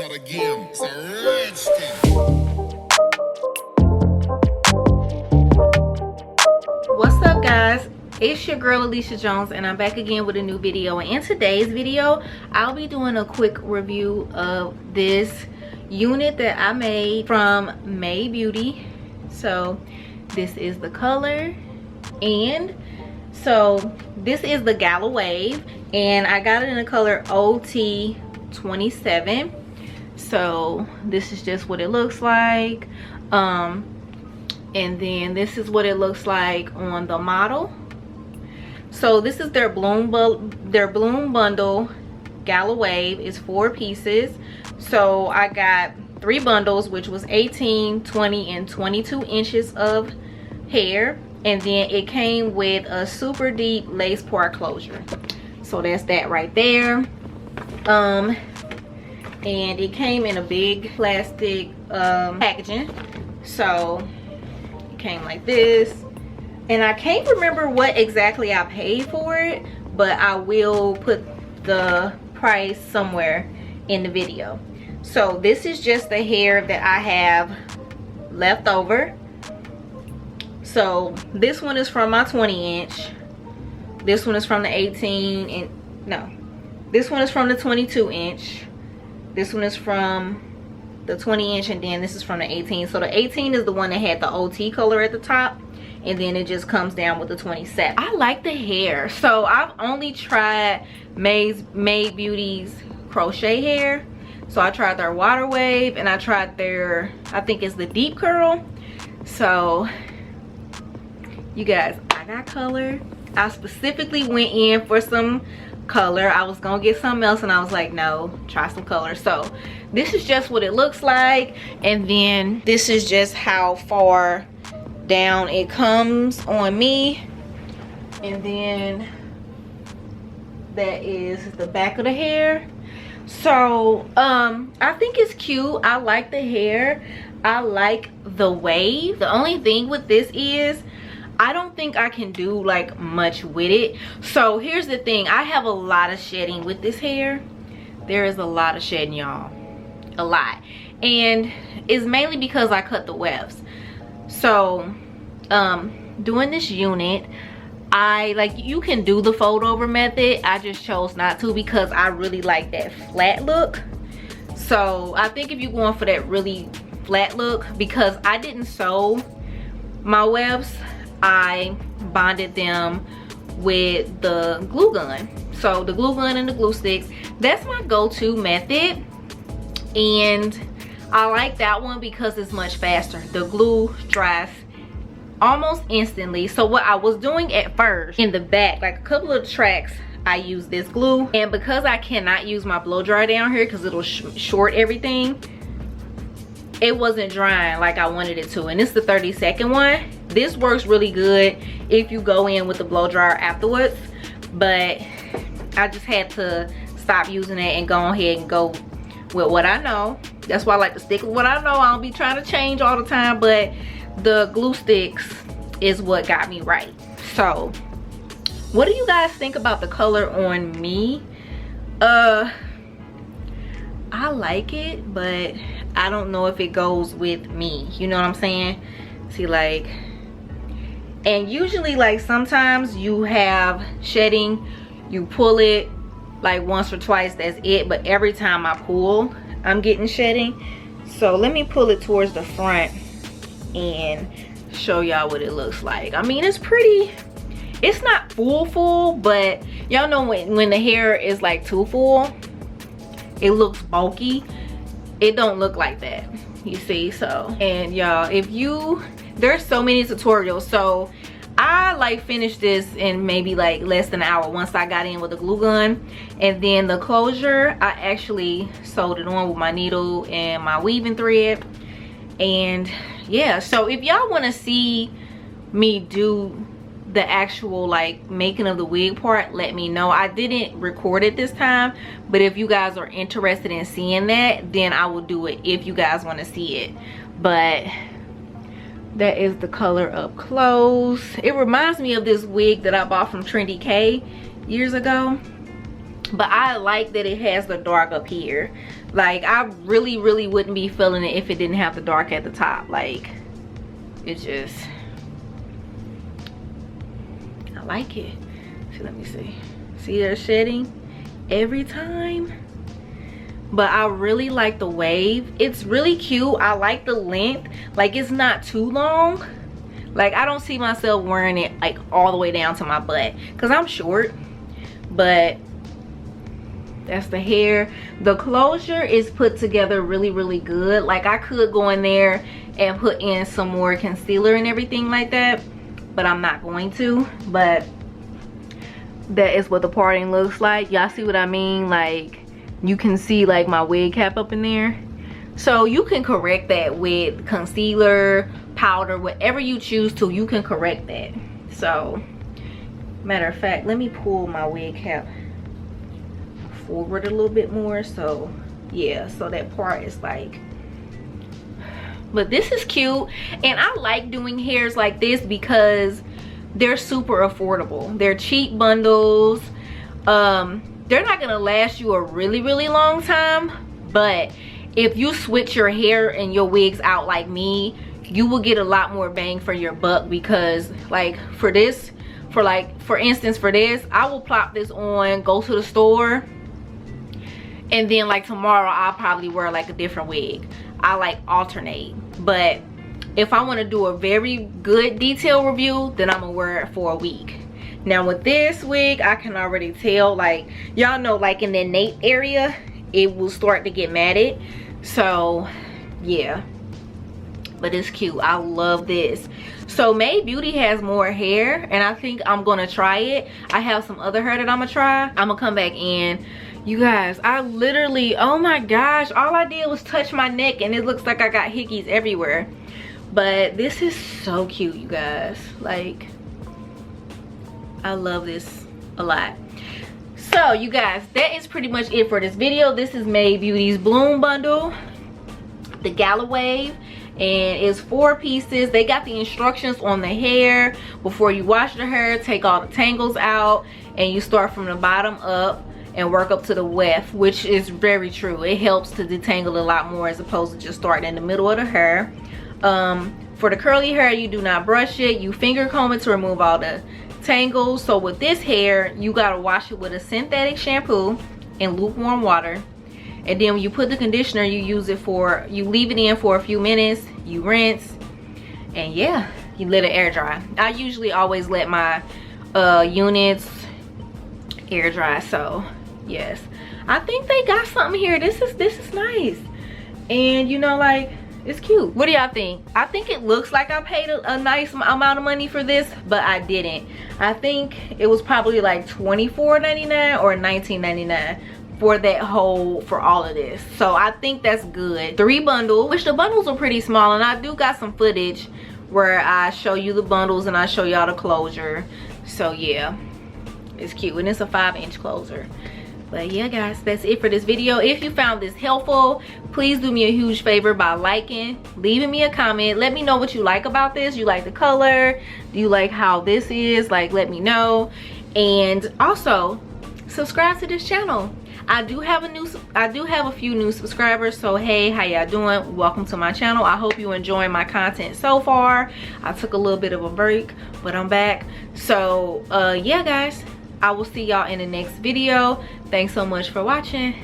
start again. It's a rich thing. What's up, guys? It's your girl Alicia Jones, and I'm back again with a new video. And in today's video, I'll be doing a quick review of this unit that I made from Mayde Beauty. So this is the color, and so this is the Gala wave, and I got it in the color OT27. So this is just what it looks like, and then this is what it looks like on the model. So this is their bloom bundle Gala wave. Is 4 pieces. So I got 3 bundles, which was 18, 20, and 22 inches of hair, and then it came with a super deep lace part closure. So that's that right there. And it came in a big plastic packaging. So it came like this, and I can't remember what exactly I paid for it, but I will put the price somewhere in the video. So this is just the hair that I have left over. So this one is from my 20 inch. This one is from the 18, and no, this one is from the 22 inch. This one is from the 20 inch, and then this is from the 18. So the 18 is the one that had the OT color at the top, and then it just comes down with the 27. I like the hair. So I've only tried Mayde Beauty's crochet hair. So I tried their water wave, and I tried their, I think it's the deep curl. So you guys, I got color. I specifically went in for some color. I was gonna get something else, and I was like, no, try some color. So this is just what it looks like, and then this is just how far down it comes on me, and then that is the back of the hair. So I think it's cute. I like the hair. I like the wave. The only thing with this is I don't think I can do like much with it. So here's the thing, I have a lot of shedding with this hair. There is a lot of shedding, y'all, a lot, and it's mainly because I cut the wefts. So doing this unit, I like, you can do the fold over method. I just chose not to because I really like that flat look. So I think if you're going for that really flat look, because I didn't sew my wefts, I bonded them with the glue gun. So the glue gun and the glue sticks, that's my go-to method, and I like that one because it's much faster. The glue dries almost instantly. So what I was doing at first in the back, like a couple of tracks, I use this glue, and because I cannot use my blow dryer down here because it'll short everything, it wasn't drying like I wanted it to. And it's the 30-second one. This works really good if you go in with the blow dryer afterwards, but I just had to stop using it and go ahead and go with what I know. That's why I like to stick with what I know. I don't be trying to change all the time, but the glue sticks is what got me right. So what do you guys think about the color on me? I like it, but I don't know if it goes with me, you know what I'm saying? See, like, and usually like sometimes you have shedding, you pull it like once or twice, that's it, but every time I pull, I'm getting shedding. So let me pull it towards the front and show y'all what it looks like. I mean, it's pretty, it's not full, but y'all know when the hair is like too full, it looks bulky. It don't look like that, you see. So, and y'all, if you, there's so many tutorials. So I like finished this in maybe like less than an hour once I got in with the glue gun. And then the closure, I actually sewed it on with my needle and my weaving thread. And yeah, so if y'all want to see me do the actual like making of the wig part, let me know. I didn't record it this time, but if you guys are interested in seeing that, then I will do it if you guys want to see it. But that is the color up close. It reminds me of this wig that I bought from Trendy K years ago. but I like that it has the dark up here. Like, I really wouldn't be feeling it if it didn't have the dark at the top. Like, it just, I like it. So let me see they're shedding every time. But I really like the wave. It's really cute. I like the length. Like, it's not too long. Like, I don't see myself wearing it like all the way down to my butt because I'm short. But that's the hair. The closure is put together really good. Like, I could go in there and put in some more concealer and everything like that, but I'm not going to. But that is what the parting looks like. Y'all see what I mean? Like, you can see like my wig cap up in there. So you can correct that with concealer, powder, whatever you choose to, you can correct that. So matter of fact, let me pull my wig cap forward a little bit more. So yeah, so that part is like, but this is cute. And I like doing hairs like this because they're super affordable. They're cheap bundles. They're not gonna last you a really long time, but if you switch your hair and your wigs out like me, you will get a lot more bang for your buck. Because like for this, for instance for this, I will plop this on, go to the store, and then like tomorrow I'll probably wear like a different wig. I like alternate. But if I want to do a very good detail review, then I'm gonna wear it for a week. Now with this wig, I can already tell, like, y'all know, like in the nape area, it will start to get matted. So yeah, but it's cute. I love this. So Mayde Beauty has more hair, and I think I'm gonna try it. I have some other hair that I'm gonna try. I'm gonna come back in. You guys, I literally, oh my gosh, all I did was touch my neck and it looks like I got hickeys everywhere. But this is so cute, you guys. Like, I love this a lot. So you guys, that is pretty much it for this video. This is Mayde Beauty's Bloom Bundle, the Gala Wave, and it's 4 pieces. They got the instructions on the hair. Before you wash the hair, take all the tangles out, and you start from the bottom up and work up to the weft, which is very true. It helps to detangle a lot more as opposed to just starting in the middle of the hair. For the curly hair, you do not brush it. You finger comb it to remove all the tangles. So with this hair, you gotta wash it with a synthetic shampoo and lukewarm water. And then when you put the conditioner, you leave it in for a few minutes, you rinse, and yeah, you let it air dry. I usually always let my units air dry. So yes, I think they got something here. This is nice, and you know, like, it's cute. What do y'all think? I think it looks like I paid a nice amount of money for this, but I didn't. I think it was probably like $24.99 or $19.99 for all of this. So I think that's good. 3 bundles, which the bundles are pretty small, and I do got some footage where I show you the bundles and I show y'all the closure. So yeah, it's cute, and it's a 5-inch closure. But yeah guys, that's it for this video. If you found this helpful, please do me a huge favor by liking, leaving me a comment. Let me know what you like about this. You like the color? Do you like how this is? Like, let me know. And also subscribe to this channel. I do have a few new subscribers, so hey, how y'all doing? Welcome to my channel. I hope you enjoying my content so far. I took a little bit of a break, but I'm back. So yeah guys, I will see y'all in the next video. Thanks so much for watching.